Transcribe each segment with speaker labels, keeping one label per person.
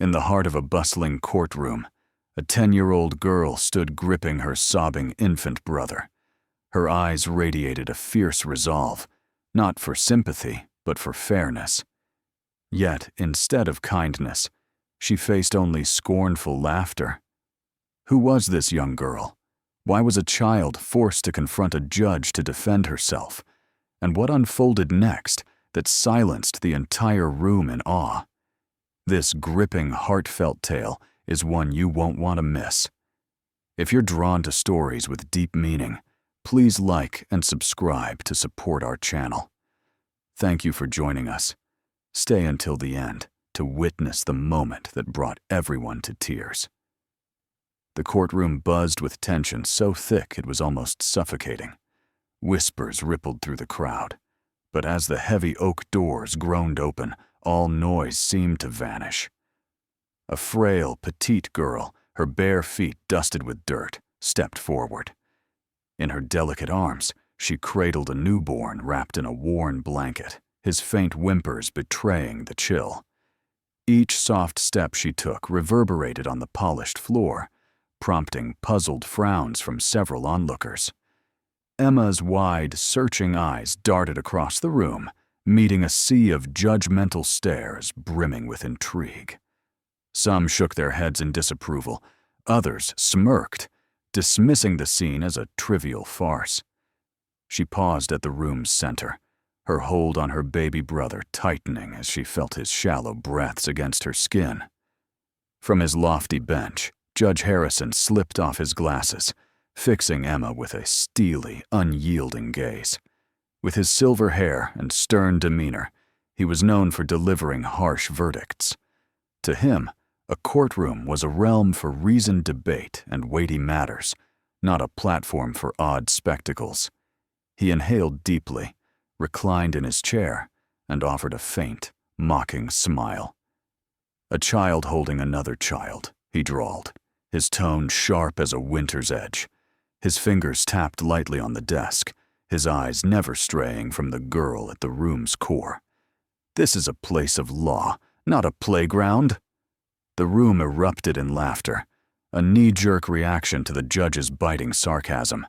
Speaker 1: In the heart of a bustling courtroom, a 10-year-old girl stood gripping her sobbing infant brother. Her eyes radiated a fierce resolve, not for sympathy, but for fairness. Yet, instead of kindness, she faced only scornful laughter. Who was this young girl? Why was a child forced to confront a judge to defend herself? And what unfolded next that silenced the entire room in awe? This gripping, heartfelt tale is one you won't want to miss. If you're drawn to stories with deep meaning, please like and subscribe to support our channel. Thank you for joining us. Stay until the end to witness the moment that brought everyone to tears. The courtroom buzzed with tension so thick it was almost suffocating. Whispers rippled through the crowd, but as the heavy oak doors groaned open, all noise seemed to vanish. A frail, petite girl, her bare feet dusted with dirt, stepped forward. In her delicate arms, she cradled a newborn wrapped in a worn blanket, his faint whimpers betraying the chill. Each soft step she took reverberated on the polished floor, prompting puzzled frowns from several onlookers. Emma's wide, searching eyes darted across the room, meeting a sea of judgmental stares brimming with intrigue. Some shook their heads in disapproval, others smirked, dismissing the scene as a trivial farce. She paused at the room's center, her hold on her baby brother tightening as she felt his shallow breaths against her skin. From his lofty bench, Judge Harrison slipped off his glasses, fixing Emma with a steely, unyielding gaze. With his silver hair and stern demeanor, he was known for delivering harsh verdicts. To him, a courtroom was a realm for reasoned debate and weighty matters, not a platform for odd spectacles. He inhaled deeply, reclined in his chair, and offered a faint, mocking smile. "A child holding another child," he drawled, his tone sharp as a winter's edge. His fingers tapped lightly on the desk, his eyes never straying from the girl at the room's core. "This is a place of law, not a playground." The room erupted in laughter, a knee-jerk reaction to the judge's biting sarcasm.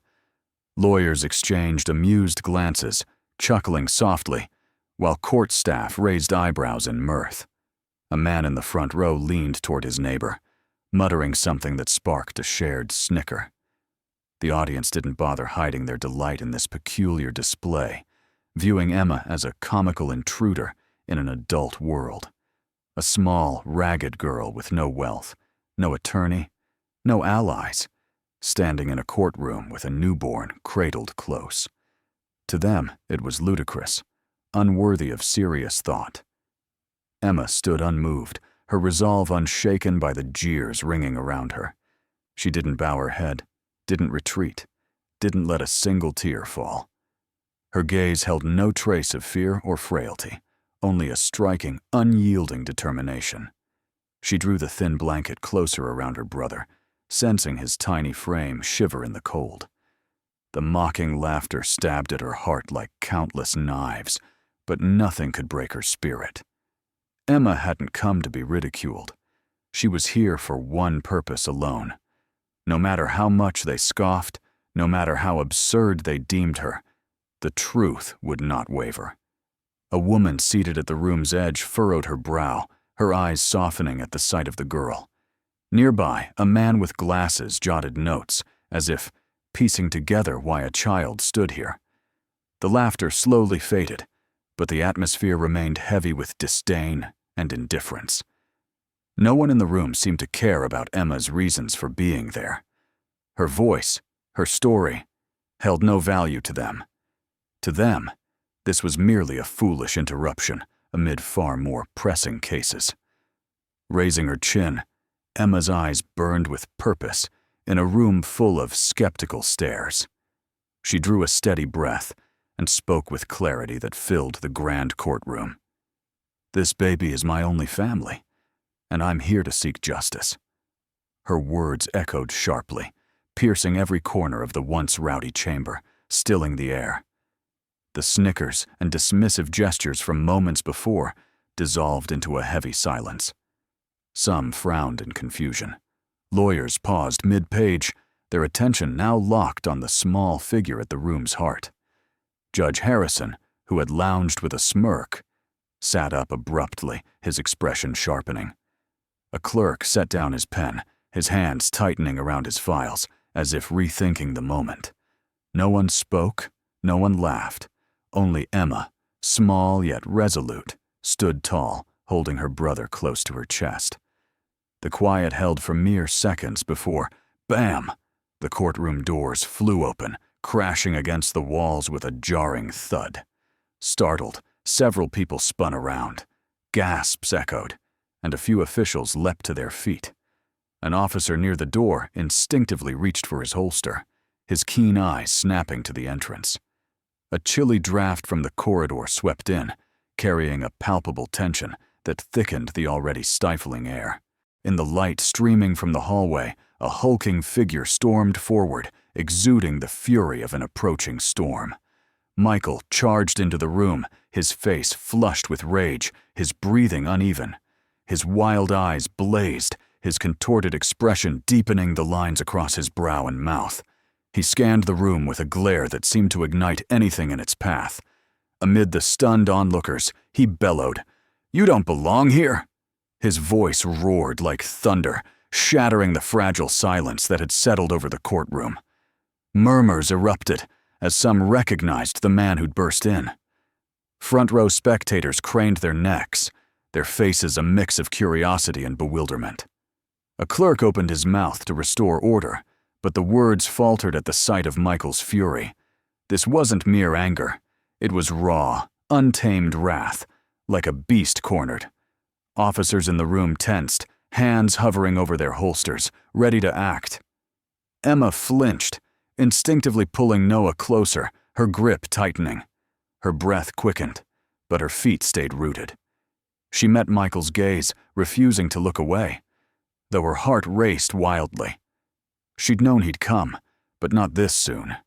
Speaker 1: Lawyers exchanged amused glances, chuckling softly, while court staff raised eyebrows in mirth. A man in the front row leaned toward his neighbor, muttering something that sparked a shared snicker. The audience didn't bother hiding their delight in this peculiar display, viewing Emma as a comical intruder in an adult world. A small, ragged girl with no wealth, no attorney, no allies, standing in a courtroom with a newborn cradled close. To them, it was ludicrous, unworthy of serious thought. Emma stood unmoved, her resolve unshaken by the jeers ringing around her. She didn't bow her head, didn't retreat, didn't let a single tear fall. Her gaze held no trace of fear or frailty, only a striking, unyielding determination. She drew the thin blanket closer around her brother, sensing his tiny frame shiver in the cold. The mocking laughter stabbed at her heart like countless knives, but nothing could break her spirit. Emma hadn't come to be ridiculed. She was here for one purpose alone. No matter how much they scoffed, no matter how absurd they deemed her, the truth would not waver. A woman seated at the room's edge furrowed her brow, her eyes softening at the sight of the girl. Nearby, a man with glasses jotted notes, as if piecing together why a child stood here. The laughter slowly faded, but the atmosphere remained heavy with disdain and indifference. No one in the room seemed to care about Emma's reasons for being there. Her voice, her story, held no value to them. To them, this was merely a foolish interruption amid far more pressing cases. Raising her chin, Emma's eyes burned with purpose in a room full of skeptical stares. She drew a steady breath and spoke with clarity that filled the grand courtroom. "This baby is my only family, and I'm here to seek justice." Her words echoed sharply, piercing every corner of the once rowdy chamber, stilling the air. The snickers and dismissive gestures from moments before dissolved into a heavy silence. Some frowned in confusion. Lawyers paused mid-page, their attention now locked on the small figure at the room's heart. Judge Harrison, who had lounged with a smirk, sat up abruptly, his expression sharpening. A clerk set down his pen, his hands tightening around his files, as if rethinking the moment. No one spoke, no one laughed. Only Emma, small yet resolute, stood tall, holding her brother close to her chest. The quiet held for mere seconds before, bam! The courtroom doors flew open, crashing against the walls with a jarring thud. Startled, several people spun around. Gasps echoed, and a few officials leapt to their feet. An officer near the door instinctively reached for his holster, his keen eyes snapping to the entrance. A chilly draft from the corridor swept in, carrying a palpable tension that thickened the already stifling air. In the light streaming from the hallway, a hulking figure stormed forward, exuding the fury of an approaching storm. Michael charged into the room, his face flushed with rage, his breathing uneven. His wild eyes blazed, his contorted expression deepening the lines across his brow and mouth. He scanned the room with a glare that seemed to ignite anything in its path. Amid the stunned onlookers, he bellowed, "You don't belong here!" His voice roared like thunder, shattering the fragile silence that had settled over the courtroom. Murmurs erupted as some recognized the man who'd burst in. Front-row spectators craned their necks, their faces a mix of curiosity and bewilderment. A clerk opened his mouth to restore order, but the words faltered at the sight of Michael's fury. This wasn't mere anger. It was raw, untamed wrath, like a beast cornered. Officers in the room tensed, hands hovering over their holsters, ready to act. Emma flinched, instinctively pulling Noah closer, her grip tightening. Her breath quickened, but her feet stayed rooted. She met Michael's gaze, refusing to look away, though her heart raced wildly. She'd known he'd come, but not this soon.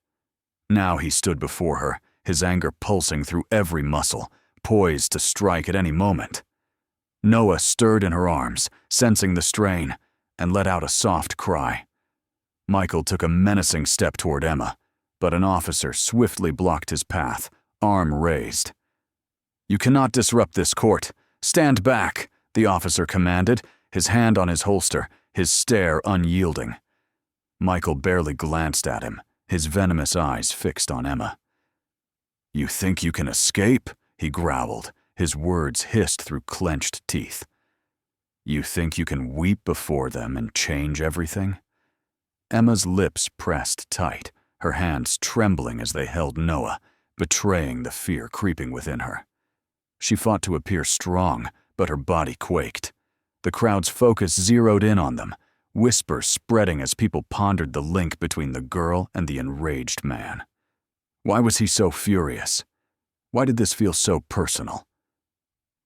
Speaker 1: Now he stood before her, his anger pulsing through every muscle, poised to strike at any moment. Noah stirred in her arms, sensing the strain, and let out a soft cry. Michael took a menacing step toward Emma, but an officer swiftly blocked his path, arm raised. "You cannot disrupt this court. Stand back," the officer commanded, his hand on his holster, his stare unyielding. Michael barely glanced at him, his venomous eyes fixed on Emma. "You think you can escape?" he growled, his words hissed through clenched teeth. "You think you can weep before them and change everything?" Emma's lips pressed tight, her hands trembling as they held Noah, betraying the fear creeping within her. She fought to appear strong, but her body quaked. The crowd's focus zeroed in on them, whispers spreading as people pondered the link between the girl and the enraged man. Why was he so furious? Why did this feel so personal?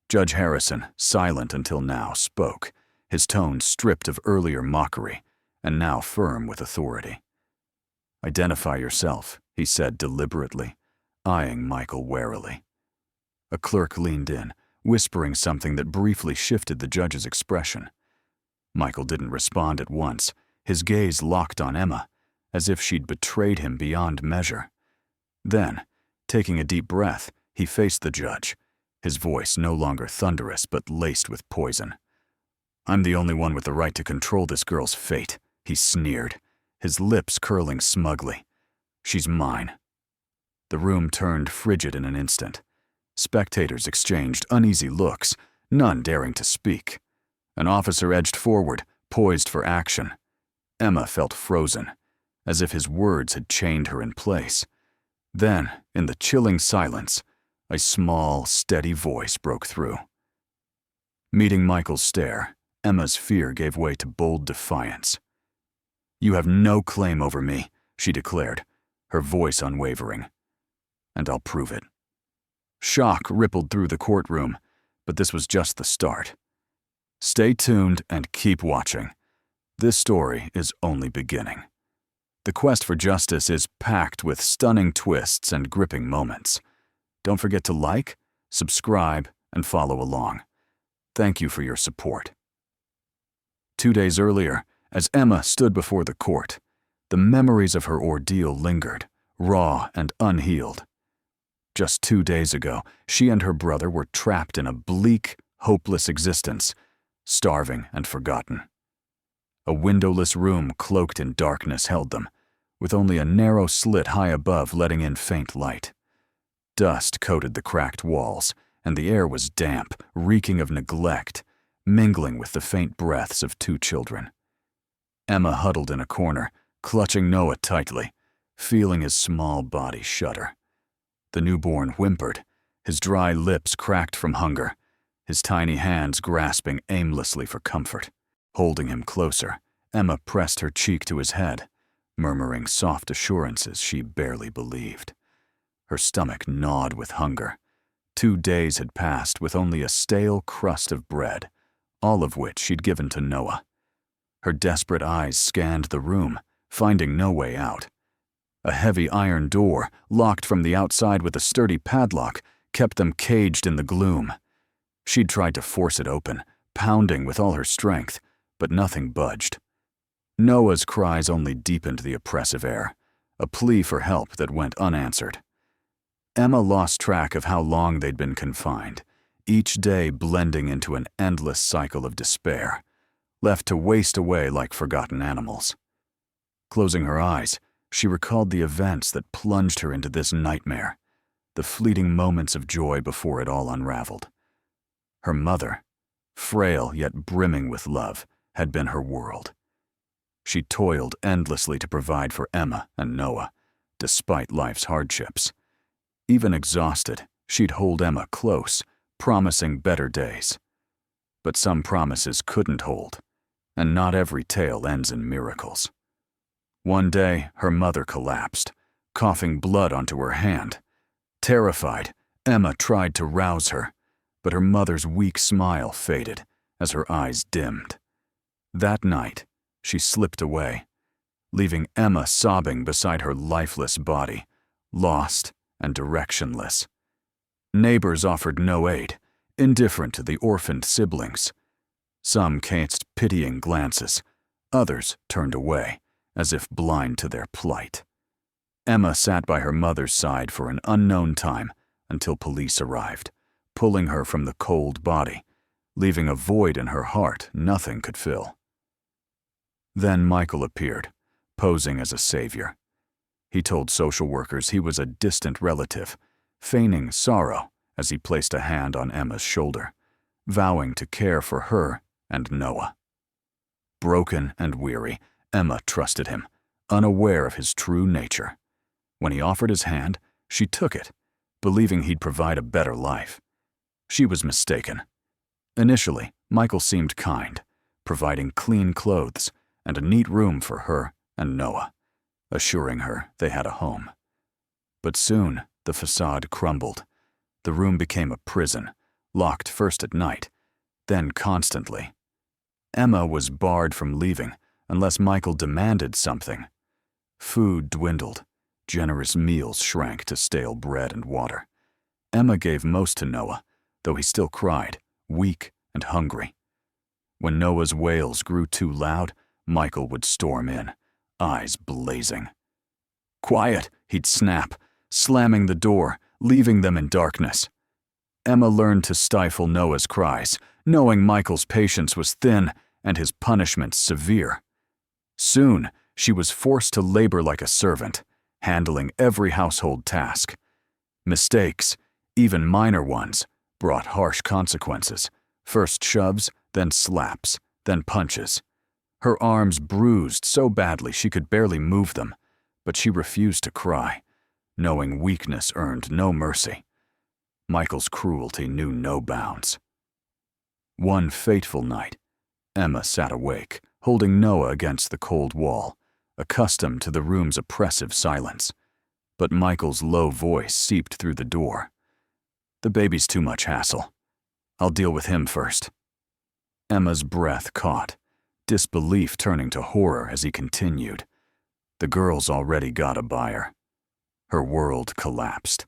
Speaker 1: Judge Harrison, silent until now, spoke, his tone stripped of earlier mockery, and now firm with authority. "Identify yourself," he said deliberately, eyeing Michael warily. A clerk leaned in, whispering something that briefly shifted the judge's expression. Michael didn't respond at once, his gaze locked on Emma, as if she'd betrayed him beyond measure. Then, taking a deep breath, he faced the judge, his voice no longer thunderous but laced with poison. "I'm the only one with the right to control this girl's fate," he sneered, his lips curling smugly. "She's mine." The room turned frigid in an instant. Spectators exchanged uneasy looks, none daring to speak. An officer edged forward, poised for action. Emma felt frozen, as if his words had chained her in place. Then, in the chilling silence, a small, steady voice broke through. Meeting Michael's stare, Emma's fear gave way to bold defiance. "You have no claim over me," she declared, her voice unwavering. "And I'll prove it." Shock rippled through the courtroom, but this was just the start. Stay tuned and keep watching. This story is only beginning. The quest for justice is packed with stunning twists and gripping moments. Don't forget to like, subscribe, and follow along. Thank you for your support. 2 days earlier, as Emma stood before the court, the memories of her ordeal lingered, raw and unhealed. Just 2 days ago, she and her brother were trapped in a bleak, hopeless existence, starving and forgotten. A windowless room cloaked in darkness held them, with only a narrow slit high above letting in faint light. Dust coated the cracked walls, and the air was damp, reeking of neglect, mingling with the faint breaths of 2 children. Emma huddled in a corner, clutching Noah tightly, feeling his small body shudder. The newborn whimpered, his dry lips cracked from hunger, his tiny hands grasping aimlessly for comfort. Holding him closer, Emma pressed her cheek to his head, murmuring soft assurances she barely believed. Her stomach gnawed with hunger. 2 days had passed with only a stale crust of bread, all of which she'd given to Noah. Her desperate eyes scanned the room, finding no way out. A heavy iron door, locked from the outside with a sturdy padlock, kept them caged in the gloom. She'd tried to force it open, pounding with all her strength, but nothing budged. Noah's cries only deepened the oppressive air, a plea for help that went unanswered. Emma lost track of how long they'd been confined, each day blending into an endless cycle of despair, left to waste away like forgotten animals. Closing her eyes, she recalled the events that plunged her into this nightmare, the fleeting moments of joy before it all unraveled. Her mother, frail yet brimming with love, had been her world. She toiled endlessly to provide for Emma and Noah, despite life's hardships. Even exhausted, she'd hold Emma close, promising better days. But some promises couldn't hold, and not every tale ends in miracles. One day, her mother collapsed, coughing blood onto her hand. Terrified, Emma tried to rouse her, but her mother's weak smile faded as her eyes dimmed. That night, she slipped away, leaving Emma sobbing beside her lifeless body, lost and directionless. Neighbors offered no aid, indifferent to the orphaned siblings. Some cast pitying glances, others turned away, as if blind to their plight. Emma sat by her mother's side for an unknown time until police arrived, pulling her from the cold body, leaving a void in her heart nothing could fill. Then Michael appeared, posing as a savior. He told social workers he was a distant relative, feigning sorrow as he placed a hand on Emma's shoulder, vowing to care for her and Noah. Broken and weary, Emma trusted him, unaware of his true nature. When he offered his hand, she took it, believing he'd provide a better life. She was mistaken. Initially, Michael seemed kind, providing clean clothes and a neat room for her and Noah, assuring her they had a home. But soon, the facade crumbled. The room became a prison, locked first at night, then constantly. Emma was barred from leaving unless Michael demanded something. Food dwindled. Generous meals shrank to stale bread and water. Emma gave most to Noah, though he still cried, weak and hungry. When Noah's wails grew too loud, Michael would storm in, eyes blazing. "Quiet," he'd snap, slamming the door, leaving them in darkness. Emma learned to stifle Noah's cries, knowing Michael's patience was thin and his punishments severe. Soon, she was forced to labor like a servant, handling every household task. Mistakes, even minor ones, brought harsh consequences. First shoves, then slaps, then punches. Her arms bruised so badly she could barely move them, but she refused to cry, knowing weakness earned no mercy. Michael's cruelty knew no bounds. One fateful night, Emma sat awake, holding Noah against the cold wall, accustomed to the room's oppressive silence. But Michael's low voice seeped through the door. "The baby's too much hassle. I'll deal with him first." Emma's breath caught, disbelief turning to horror as he continued. The girl's already got a buyer. Her world collapsed.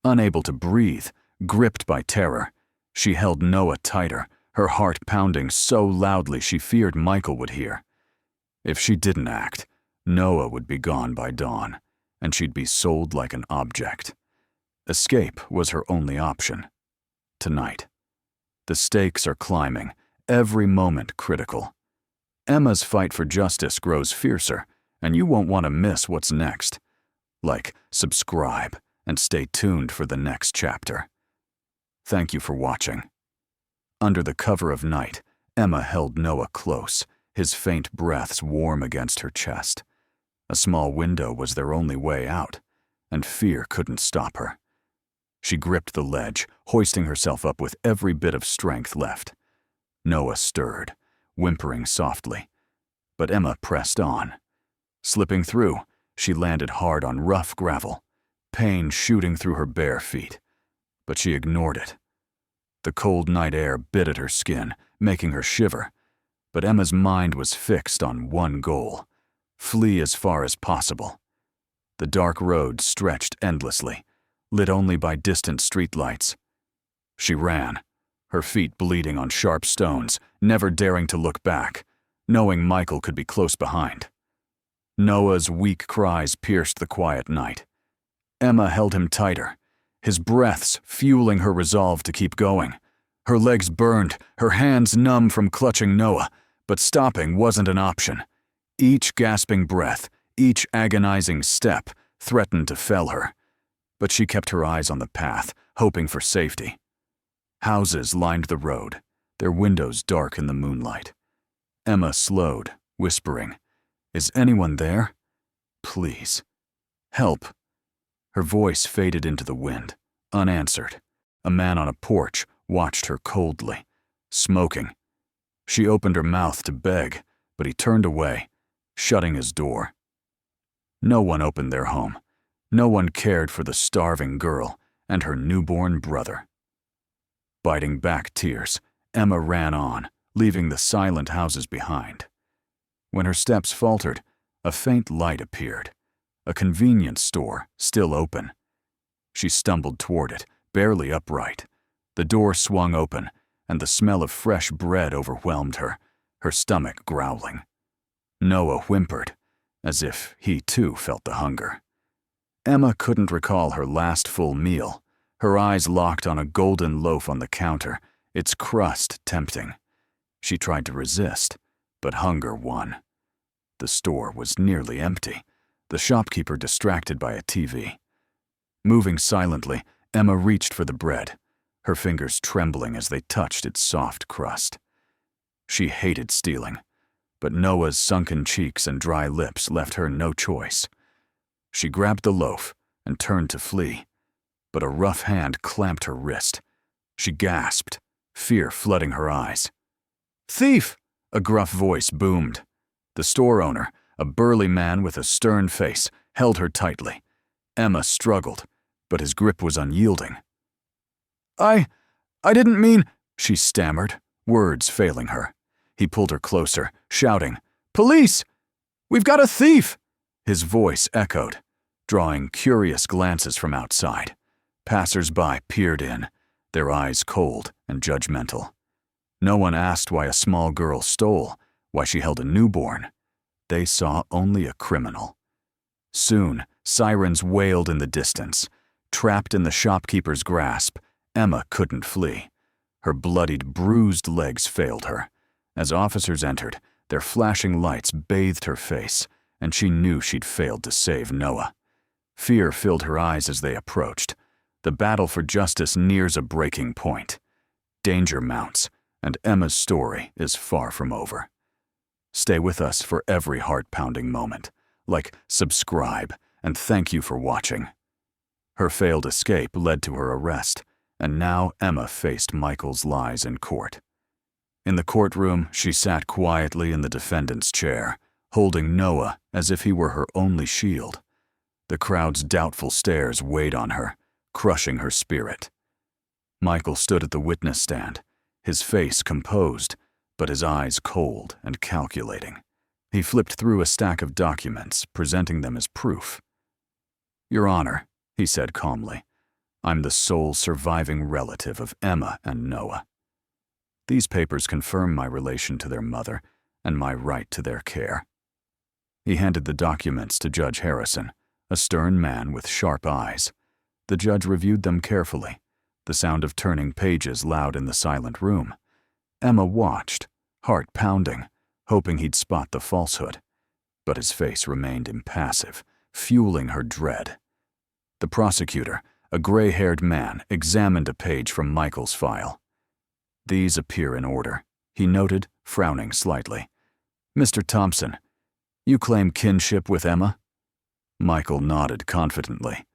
Speaker 1: Unable to breathe, gripped by terror, she held Noah tighter, her heart pounding so loudly she feared Michael would hear. If she didn't act, Noah would be gone by dawn, and she'd be sold like an object. Escape was her only option. Tonight. The stakes are climbing, every moment critical. Emma's fight for justice grows fiercer, and you won't want to miss what's next. Like, subscribe, and stay tuned for the next chapter. Thank you for watching. Under the cover of night, Emma held Noah close, his faint breaths warm against her chest. A small window was their only way out, and fear couldn't stop her. She gripped the ledge, hoisting herself up with every bit of strength left. Noah stirred, whimpering softly, but Emma pressed on. Slipping through, she landed hard on rough gravel, pain shooting through her bare feet, but she ignored it. The cold night air bit at her skin, making her shiver, but Emma's mind was fixed on one goal: flee as far as possible. The dark road stretched endlessly, lit only by distant streetlights. She ran, her feet bleeding on sharp stones, never daring to look back, knowing Michael could be close behind. Noah's weak cries pierced the quiet night. Emma held him tighter, his breaths fueling her resolve to keep going. Her legs burned, her hands numb from clutching Noah, but stopping wasn't an option. Each gasping breath, each agonizing step threatened to fell her. But she kept her eyes on the path, hoping for safety. Houses lined the road, their windows dark in the moonlight. Emma slowed, whispering, "Is anyone there? Please. Help." Her voice faded into the wind, unanswered. A man on a porch watched her coldly, smoking. She opened her mouth to beg, but he turned away, shutting his door. No one opened their home. No one cared for the starving girl and her newborn brother. Biting back tears, Emma ran on, leaving the silent houses behind. When her steps faltered, a faint light appeared, a convenience store still open. She stumbled toward it, barely upright. The door swung open, and the smell of fresh bread overwhelmed her, her stomach growling. Noah whimpered, as if he too felt the hunger. Emma couldn't recall her last full meal, her eyes locked on a golden loaf on the counter, its crust tempting. She tried to resist, but hunger won. The store was nearly empty, the shopkeeper distracted by a TV. Moving silently, Emma reached for the bread, her fingers trembling as they touched its soft crust. She hated stealing, but Noah's sunken cheeks and dry lips left her no choice. She grabbed the loaf and turned to flee, but a rough hand clamped her wrist. She gasped, fear flooding her eyes. "Thief!" a gruff voice boomed. The store owner, a burly man with a stern face, held her tightly. Emma struggled, but his grip was unyielding. I didn't mean," she stammered, words failing her. He pulled her closer, shouting, "Police! We've got a thief!" His voice echoed, drawing curious glances from outside. Passers-by peered in, their eyes cold and judgmental. No one asked why a small girl stole, why she held a newborn. They saw only a criminal. Soon, sirens wailed in the distance. Trapped in the shopkeeper's grasp, Emma couldn't flee. Her bloodied, bruised legs failed her. As officers entered, their flashing lights bathed her face, and she knew she'd failed to save Noah. Fear filled her eyes as they approached. The battle for justice nears a breaking point. Danger mounts, and Emma's story is far from over. Stay with us for every heart-pounding moment. Like, subscribe, and thank you for watching. Her failed escape led to her arrest, and now Emma faced Michael's lies in court. In the courtroom, she sat quietly in the defendant's chair, holding Noah as if he were her only shield. The crowd's doubtful stares weighed on her, crushing her spirit. Michael stood at the witness stand, his face composed, but his eyes cold and calculating. He flipped through a stack of documents, presenting them as proof. "Your Honor," he said calmly, "I'm the sole surviving relative of Emma and Noah." These papers confirm my relation to their mother and my right to their care." He handed the documents to Judge Harrison, a stern man with sharp eyes. The judge reviewed them carefully, the sound of turning pages loud in the silent room. Emma watched, heart pounding, hoping he'd spot the falsehood. But his face remained impassive, fueling her dread. The prosecutor, a gray-haired man, examined a page from Michael's file. "These appear in order," he noted, frowning slightly. "Mr. Thompson, you claim kinship with Emma?" Michael nodded confidently.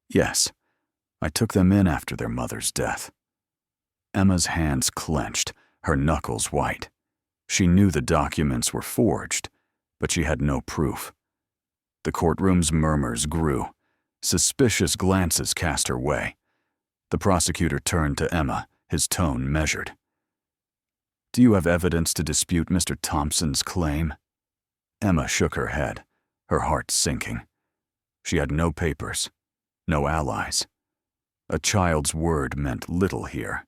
Speaker 1: "Yes, I took them in after their mother's death." Emma's hands clenched, her knuckles white. She knew the documents were forged, but she had no proof. The courtroom's murmurs grew. Suspicious glances cast her way. The prosecutor turned to Emma, his tone measured. "Do you have evidence to dispute Mr. Thompson's claim?" Emma shook her head, her heart sinking. She had no papers, no allies. A child's word meant little here.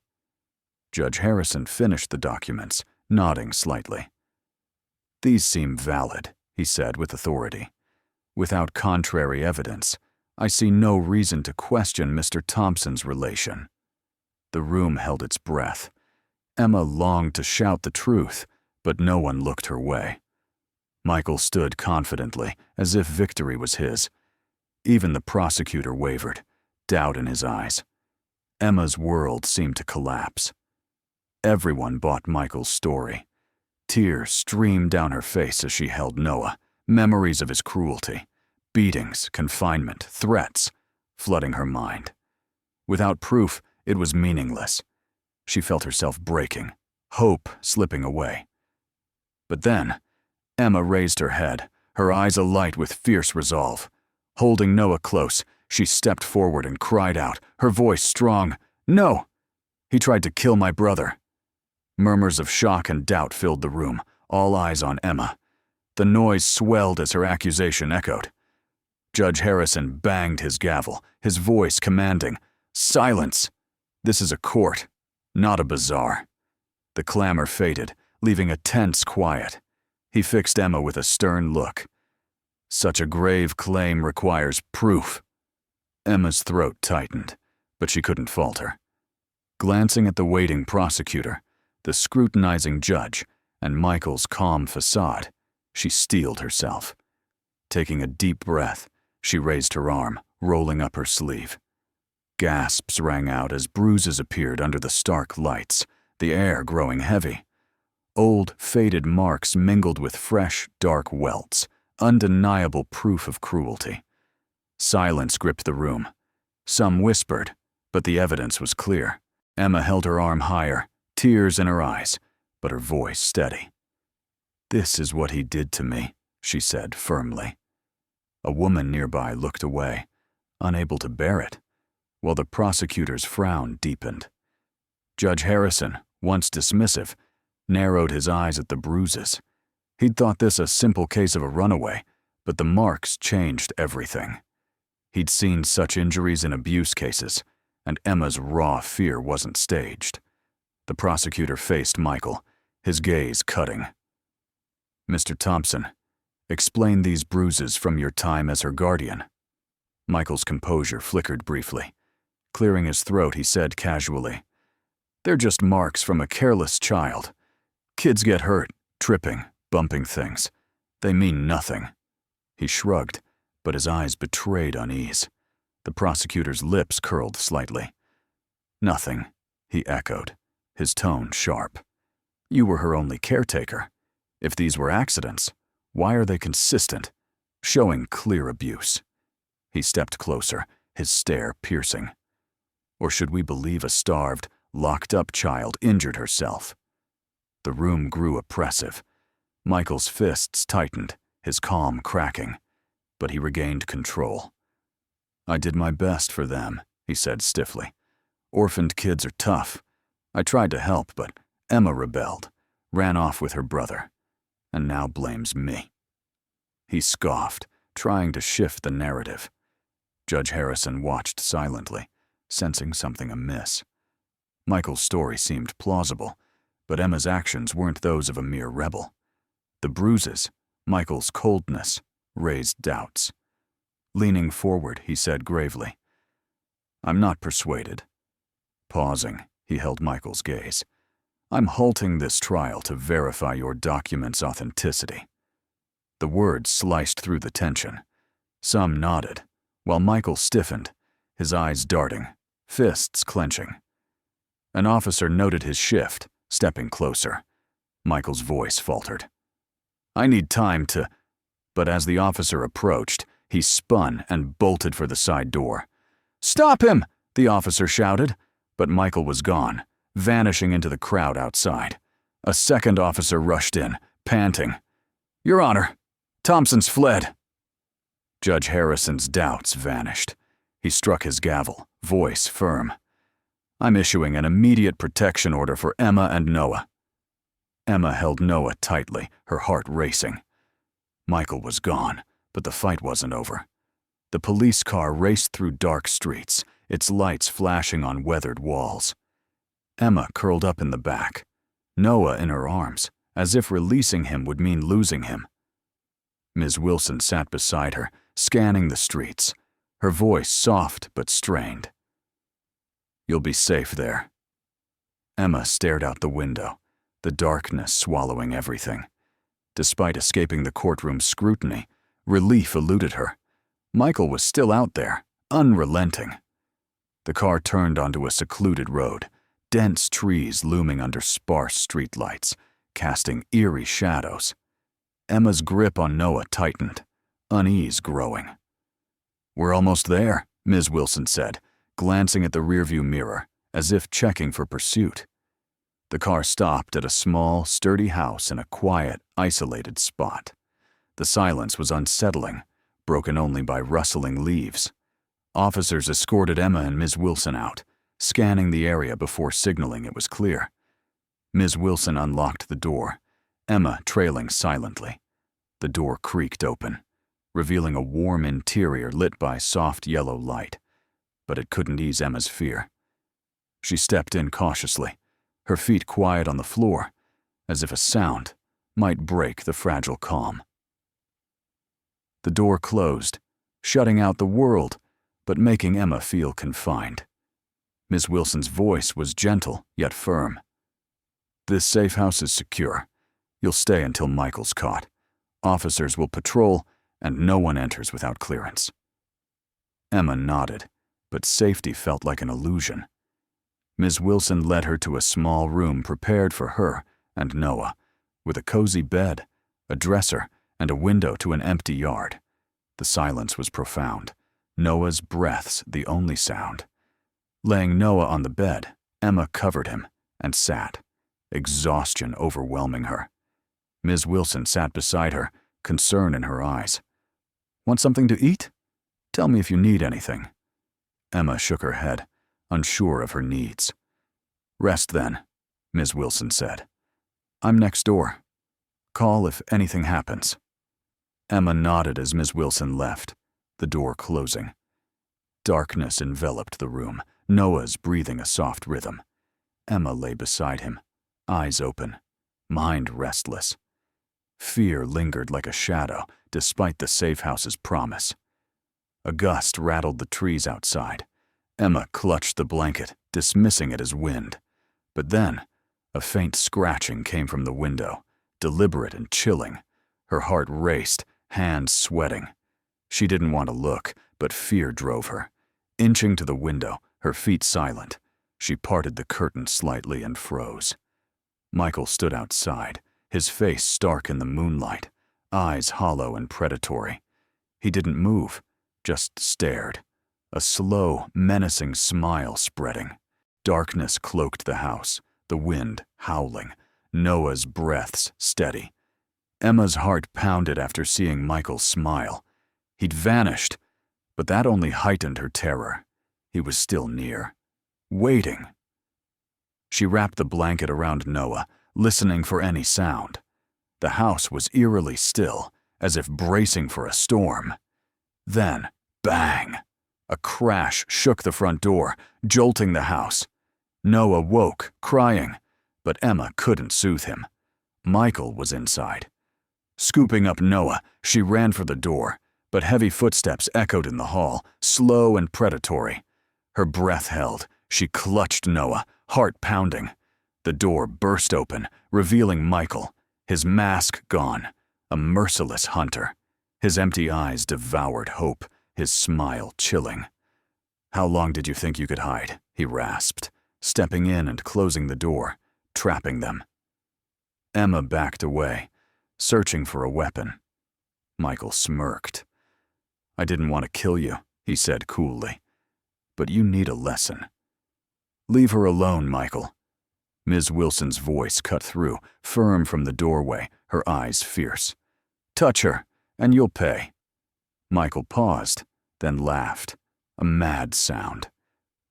Speaker 1: Judge Harrison finished the documents, nodding slightly. "These seem valid," he said with authority. "Without contrary evidence, I see no reason to question Mr. Thompson's relation." The room held its breath. Emma longed to shout the truth, but no one looked her way. Michael stood confidently, as if victory was his. Even the prosecutor wavered, doubt in his eyes. Emma's world seemed to collapse. Everyone bought Michael's story. Tears streamed down her face as she held Noah, memories of his cruelty, beatings, confinement, threats, flooding her mind. Without proof, it was meaningless. She felt herself breaking, hope slipping away. But then, Emma raised her head, her eyes alight with fierce resolve. Holding Noah close, she stepped forward and cried out, her voice strong, "No! He tried to kill my brother." Murmurs of shock and doubt filled the room, all eyes on Emma. The noise swelled as her accusation echoed. Judge Harrison banged his gavel, his voice commanding, "Silence! This is a court, not a bazaar." The clamor faded, leaving a tense quiet. He fixed Emma with a stern look. "Such a grave claim requires proof." Emma's throat tightened, but she couldn't falter. Glancing at the waiting prosecutor, the scrutinizing judge, and Michael's calm facade, she steeled herself. Taking a deep breath, she raised her arm, rolling up her sleeve. Gasps rang out as bruises appeared under the stark lights, the air growing heavy. Old, faded marks mingled with fresh, dark welts, undeniable proof of cruelty. Silence gripped the room. Some whispered, but the evidence was clear. Emma held her arm higher, tears in her eyes, but her voice steady. "This is what he did to me," she said firmly. A woman nearby looked away, unable to bear it, while the prosecutor's frown deepened. Judge Harrison, once dismissive, narrowed his eyes at the bruises. He'd thought this a simple case of a runaway, but the marks changed everything. He'd seen such injuries in abuse cases, and Emma's raw fear wasn't staged. The prosecutor faced Michael, his gaze cutting. "Mr. Thompson, explain these bruises from your time as her guardian." Michael's composure flickered briefly. Clearing his throat, he said casually, "They're just marks from a careless child. Kids get hurt, tripping, bumping things. They mean nothing." He shrugged, but his eyes betrayed unease. The prosecutor's lips curled slightly. "Nothing," he echoed, his tone sharp. "You were her only caretaker. If these were accidents, why are they consistent, showing clear abuse?" He stepped closer, his stare piercing. "Or should we believe a starved, locked-up child injured herself?" The room grew oppressive. Michael's fists tightened, his calm cracking, but he regained control. "I did my best for them," he said stiffly. "Orphaned kids are tough. I tried to help, but Emma rebelled, ran off with her brother, and now blames me." He scoffed, trying to shift the narrative. Judge Harrison watched silently, sensing something amiss. Michael's story seemed plausible, But Emma's actions weren't those of a mere rebel. The bruises, Michael's coldness, raised doubts. Leaning forward, he said gravely, "I'm not persuaded." Pausing, he held Michael's gaze. "I'm halting this trial to verify your document's authenticity." The words sliced through the tension. Some nodded, while Michael stiffened, his eyes darting, fists clenching. An officer noted his shift, stepping closer. Michael's voice faltered. "I need time to—" But as the officer approached, he spun and bolted for the side door. "Stop him!" the officer shouted, but Michael was gone, vanishing into the crowd outside. A second officer rushed in, panting. "Your Honor, Thompson's fled." Judge Harrison's doubts vanished. He struck his gavel, voice firm. "I'm issuing an immediate protection order for Emma and Noah." Emma held Noah tightly, her heart racing. Michael was gone, but the fight wasn't over. The police car raced through dark streets, its lights flashing on weathered walls. Emma curled up in the back, Noah in her arms, as if releasing him would mean losing him. Ms. Wilson sat beside her, scanning the streets, her voice soft but strained. "You'll be safe there." Emma stared out the window, the darkness swallowing everything. Despite escaping the courtroom's scrutiny, relief eluded her. Michael was still out there, unrelenting. The car turned onto a secluded road, dense trees looming under sparse streetlights, casting eerie shadows. Emma's grip on Noah tightened, unease growing. "We're almost there," Ms. Wilson said, glancing at the rearview mirror, as if checking for pursuit. The car stopped at a small, sturdy house in a quiet, isolated spot. The silence was unsettling, broken only by rustling leaves. Officers escorted Emma and Ms. Wilson out, scanning the area before signaling it was clear. Ms. Wilson unlocked the door, Emma trailing silently. The door creaked open, revealing a warm interior lit by soft yellow light, but it couldn't ease Emma's fear. She stepped in cautiously, her feet quiet on the floor, as if a sound might break the fragile calm. The door closed, shutting out the world, but making Emma feel confined. Miss Wilson's voice was gentle yet firm. "This safe house is secure. You'll stay until Michael's caught. Officers will patrol, and no one enters without clearance." Emma nodded, but safety felt like an illusion. Ms. Wilson led her to a small room prepared for her and Noah, with a cozy bed, a dresser, and a window to an empty yard. The silence was profound, Noah's breaths the only sound. Laying Noah on the bed, Emma covered him and sat, exhaustion overwhelming her. Ms. Wilson sat beside her, concern in her eyes. "Want something to eat? Tell me if you need anything." Emma shook her head, unsure of her needs. "Rest then," Ms. Wilson said. "I'm next door. Call if anything happens." Emma nodded as Ms. Wilson left, the door closing. Darkness enveloped the room, Noah's breathing a soft rhythm. Emma lay beside him, eyes open, mind restless. Fear lingered like a shadow, despite the safe house's promise. A gust rattled the trees outside. Emma clutched the blanket, dismissing it as wind. But then, a faint scratching came from the window, deliberate and chilling. Her heart raced, hands sweating. She didn't want to look, but fear drove her. Inching to the window, her feet silent, she parted the curtain slightly and froze. Michael stood outside, his face stark in the moonlight, eyes hollow and predatory. He didn't move, just stared, a slow, menacing smile spreading. Darkness cloaked the house, the wind howling, Noah's breaths steady. Emma's heart pounded after seeing Michael smile. He'd vanished, but that only heightened her terror. He was still near, waiting. She wrapped the blanket around Noah, listening for any sound. The house was eerily still, as if bracing for a storm. Then, bang! A crash shook the front door, jolting the house. Noah woke, crying, But Emma couldn't soothe him. Michael was inside. Scooping up Noah, she ran for the door, but heavy footsteps echoed in the hall, slow and predatory. Her breath held. She clutched Noah, heart pounding. The door burst open, revealing Michael, his mask gone, a merciless hunter. His empty eyes devoured hope, his smile chilling. "How long did you think you could hide?" he rasped, stepping in and closing the door, trapping them. Emma backed away, searching for a weapon. Michael smirked. "I didn't want to kill you," he said coolly. "But you need a lesson." "Leave her alone, Michael." Ms. Wilson's voice cut through, firm from the doorway, her eyes fierce. "Touch her, and you'll pay." Michael paused, then laughed, a mad sound.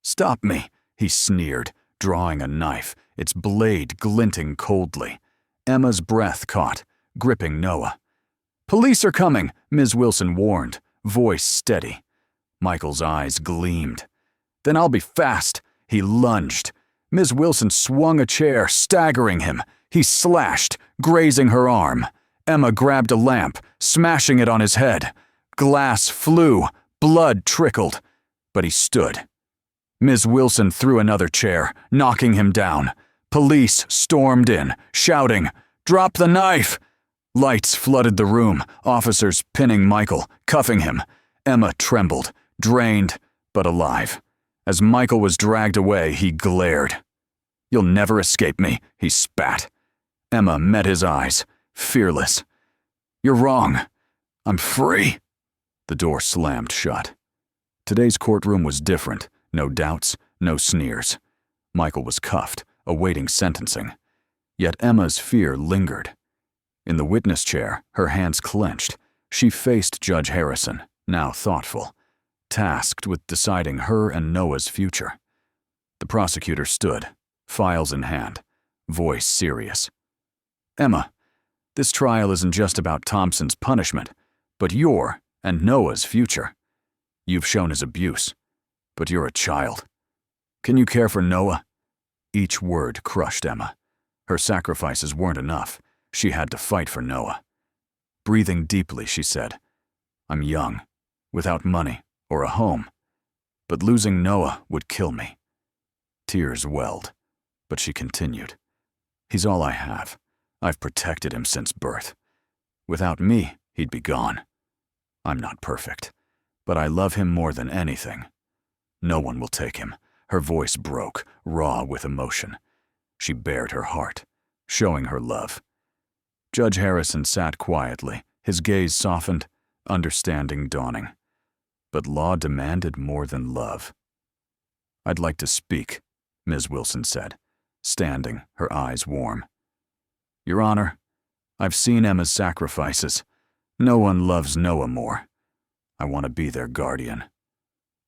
Speaker 1: "Stop me," he sneered, drawing a knife, its blade glinting coldly. Emma's breath caught, gripping Noah. "Police are coming," Ms. Wilson warned, voice steady. Michael's eyes gleamed. "Then I'll be fast." He lunged. Ms. Wilson swung a chair, staggering him. He slashed, grazing her arm. Emma grabbed a lamp, smashing it on his head. Glass flew, blood trickled, but he stood. Ms. Wilson threw another chair, knocking him down. Police stormed in, shouting, "Drop the knife!" Lights flooded the room, officers pinning Michael, cuffing him. Emma trembled, drained, but alive. As Michael was dragged away, he glared. "You'll never escape me," he spat. Emma met his eyes, fearless. "You're wrong. I'm free." The door slammed shut. Today's courtroom was different. No doubts, no sneers. Michael was cuffed, awaiting sentencing. Yet Emma's fear lingered. In the witness chair, her hands clenched, she faced Judge Harrison, now thoughtful, tasked with deciding her and Noah's future. The prosecutor stood, files in hand, voice serious. "Emma, this trial isn't just about Thompson's punishment, but your and Noah's future. You've shown his abuse, but you're a child. Can you care for Noah?" Each word crushed Emma. Her sacrifices weren't enough. She had to fight for Noah. Breathing deeply, she said, "I'm young, without money or a home, but losing Noah would kill me." Tears welled, but she continued. "He's all I have. I've protected him since birth. Without me, he'd be gone. I'm not perfect, but I love him more than anything. No one will take him." Her voice broke, raw with emotion. She bared her heart, showing her love. Judge Harrison sat quietly, his gaze softened, understanding dawning. But law demanded more than love. "I'd like to speak," Ms. Wilson said, standing, her eyes warm. "Your Honor, I've seen Emma's sacrifices. No one loves Noah more. I want to be their guardian."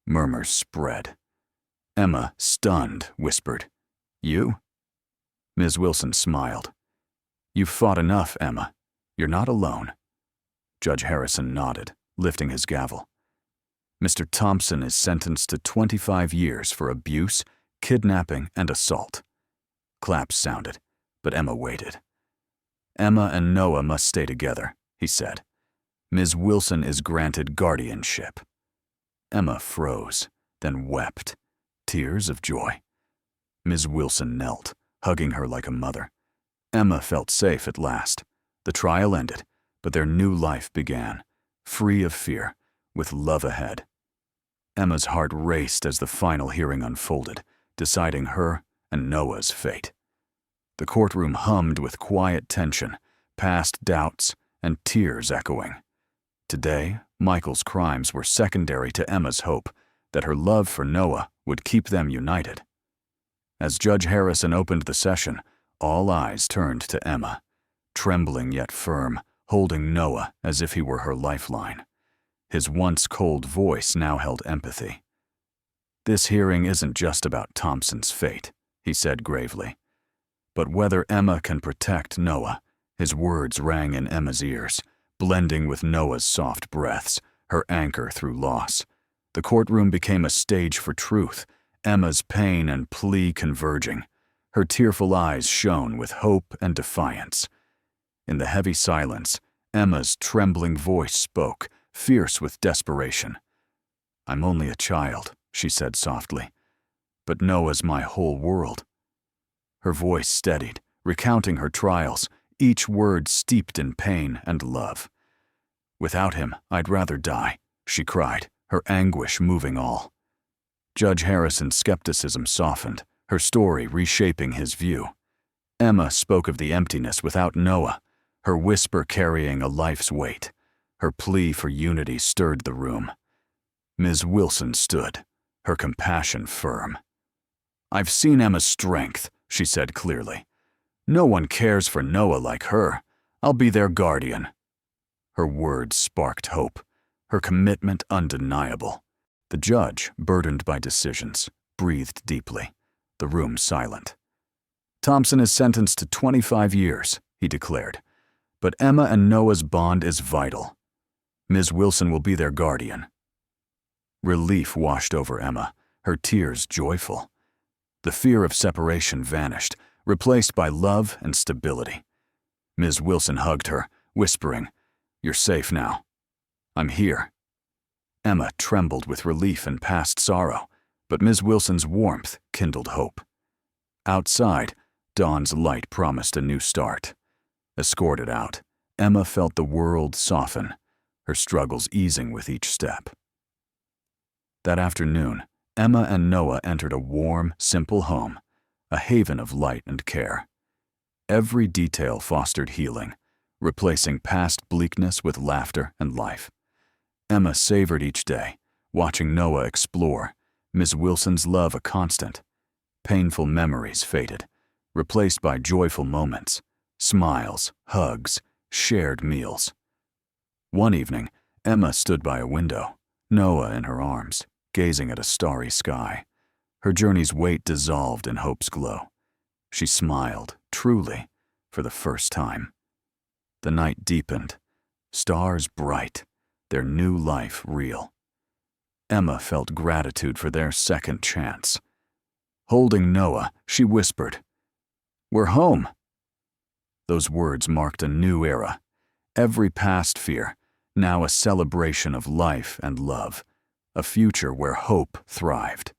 Speaker 1: Murmurs spread. Emma, stunned, whispered, "You?" Ms. Wilson smiled. "You've fought enough, Emma. You're not alone." Judge Harrison nodded, lifting his gavel. "Mr. Thompson is sentenced to 25 years for abuse, kidnapping, and assault." Claps sounded, but Emma waited. "Emma and Noah must stay together," he said. "Ms. Wilson is granted guardianship." Emma froze, then wept, tears of joy. Ms. Wilson knelt, hugging her like a mother. Emma felt safe at last. The trial ended, but their new life began, free of fear, with love ahead. Emma's heart raced as the final hearing unfolded, deciding her and Noah's fate. The courtroom hummed with quiet tension, past doubts, and tears echoing. Today, Michael's crimes were secondary to Emma's hope that her love for Noah would keep them united. As Judge Harrison opened the session, all eyes turned to Emma, trembling yet firm, holding Noah as if he were her lifeline. His once cold voice now held empathy. "This hearing isn't just about Thompson's fate," he said gravely, "but whether Emma can protect Noah." His words rang in Emma's ears, blending with Noah's soft breaths, her anchor through loss. The courtroom became a stage for truth, Emma's pain and plea converging. Her tearful eyes shone with hope and defiance. In the heavy silence, Emma's trembling voice spoke, fierce with desperation. "I'm only a child," she said softly, "but Noah's my whole world." Her voice steadied, recounting her trials, each word steeped in pain and love. "Without him, I'd rather die," she cried, her anguish moving all. Judge Harrison's skepticism softened, her story reshaping his view. Emma spoke of the emptiness without Noah, her whisper carrying a life's weight. Her plea for unity stirred the room. Ms. Wilson stood, her compassion firm. "I've seen Emma's strength," she said clearly. "No one cares for Noah like her. I'll be their guardian." Her words sparked hope, her commitment undeniable. The judge, burdened by decisions, breathed deeply, the room silent. "Thompson is sentenced to 25 years, he declared. "But Emma and Noah's bond is vital. Ms. Wilson will be their guardian." Relief washed over Emma, her tears joyful. The fear of separation vanished, replaced by love and stability. Ms. Wilson hugged her, whispering, "You're safe now. I'm here." Emma trembled with relief and past sorrow, but Ms. Wilson's warmth kindled hope. Outside, dawn's light promised a new start. Escorted out, Emma felt the world soften, her struggles easing with each step. That afternoon, Emma and Noah entered a warm, simple home, a haven of light and care. Every detail fostered healing, replacing past bleakness with laughter and life. Emma savored each day, watching Noah explore, Ms. Wilson's love a constant. Painful memories faded, replaced by joyful moments, smiles, hugs, shared meals. One evening, Emma stood by a window, Noah in her arms, gazing at a starry sky. Her journey's weight dissolved in hope's glow. She smiled, truly, for the first time. The night deepened, stars bright, their new life real. Emma felt gratitude for their second chance. Holding Noah, she whispered, "We're home." Those words marked a new era. Every past fear, now a celebration of life and love, a future where hope thrived.